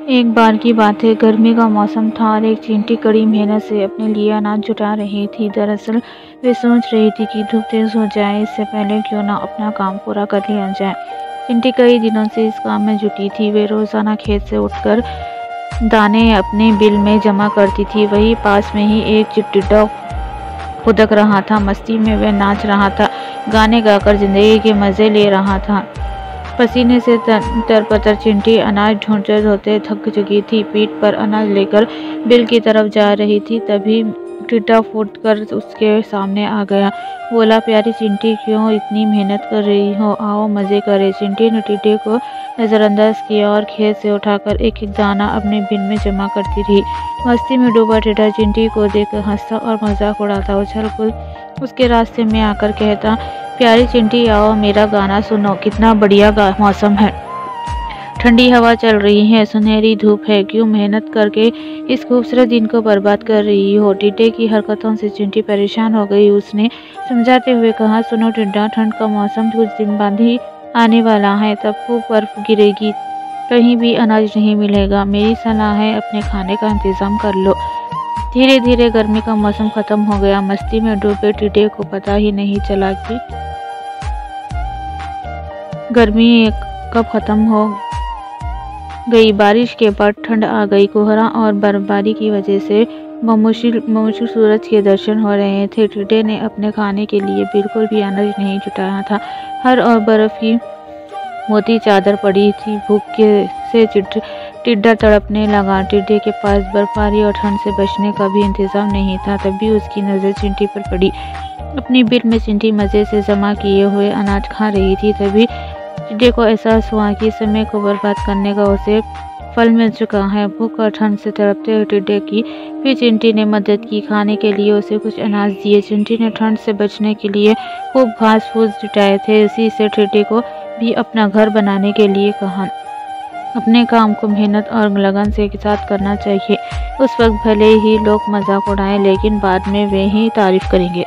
एक बार की बात है, गर्मी का मौसम था और एक चींटी कड़ी मेहनत से अपने लिए अनाज जुटा रही थी। दरअसल वे सोच रही थी कि धूप तेज हो जाए इससे पहले क्यों ना अपना काम पूरा कर लिया जाए। चींटी कई दिनों से इस काम में जुटी थी। वे रोजाना खेत से उठकर दाने अपने बिल में जमा करती थी। वहीं पास में ही एक चिट्टिड्डा खुदक रहा था। मस्ती में वह नाच रहा था, गाने गाकर जिंदगी के मजे ले रहा था। पसीने से तरपतर चिंटी अनाज ढूंढते ढूंढते थक चुकी थी। पीठ पर अनाज लेकर बिल की तरफ जा रही थी, तभी टिड्डा फूटकर उसके सामने आ गया। बोला, प्यारी चिंटी, क्यों इतनी मेहनत कर रही हो? आओ मजे करें। चिंटी ने टिड्डे को नजरअंदाज किया और खेत से उठाकर एक एक दाना अपने बिल में जमा करती रही। मस्ती में डूबा टिड्डा चिंटी को देखकर हंसता और मजाक उड़ाता। उछल कूद उसके रास्ते में आकर कहता, प्यारी चिंटी, आओ मेरा गाना सुनो। कितना बढ़िया मौसम है, ठंडी हवा चल रही है, सुनहरी धूप है। क्यों मेहनत करके इस खूबसूरत दिन को बर्बाद कर रही हो? टिड्डे की हरकतों से चिंटी परेशान हो गई। उसने समझाते हुए कहा, सुनो टिड्डा, ठंड का मौसम कुछ दिन बाद ही आने वाला है। तब खूब बर्फ गिरेगी, कहीं भी अनाज नहीं मिलेगा। मेरी सलाह है, अपने खाने का इंतजाम कर लो। धीरे धीरे गर्मी का मौसम खत्म हो गया। मस्ती में डूबे टिड्डे को पता ही नहीं चला कि गर्मी कब खत्म हो गई। बारिश के बाद ठंड आ गई। कोहरा और बर्फबारी की वजह से मुश्किल सूरज के दर्शन हो रहे थे। टिड्डे ने अपने खाने के लिए बिल्कुल भी अनाज नहीं जुटाया था। हर और बर्फ की मोटी चादर पड़ी थी। भूख से टिड्डा तड़पने लगा। टिड्डे के पास बर्फबारी और ठंड से बचने का भी इंतजाम नहीं था। तभी उसकी नज़र चिंटी पर पड़ी। अपनी बिल में चिंटी मज़े से जमा किए हुए अनाज खा रही थी। तभी टिड्डे को एहसास हुआ कि समय को बर्बाद करने का उसे फल मिल चुका है। भूख और ठंड से तड़पते हुए टिड्डे की फिर चिंटी ने मदद की। खाने के लिए उसे कुछ अनाज दिए। चिंटी ने ठंड से बचने के लिए खूब घास फूस जुटाए थे। इसी से टिड्डे को भी अपना घर बनाने के लिए कहा। अपने काम को मेहनत और लगन से साथ करना चाहिए। उस वक्त भले ही लोग मजाक उड़ाएं, लेकिन बाद में वे ही तारीफ करेंगे।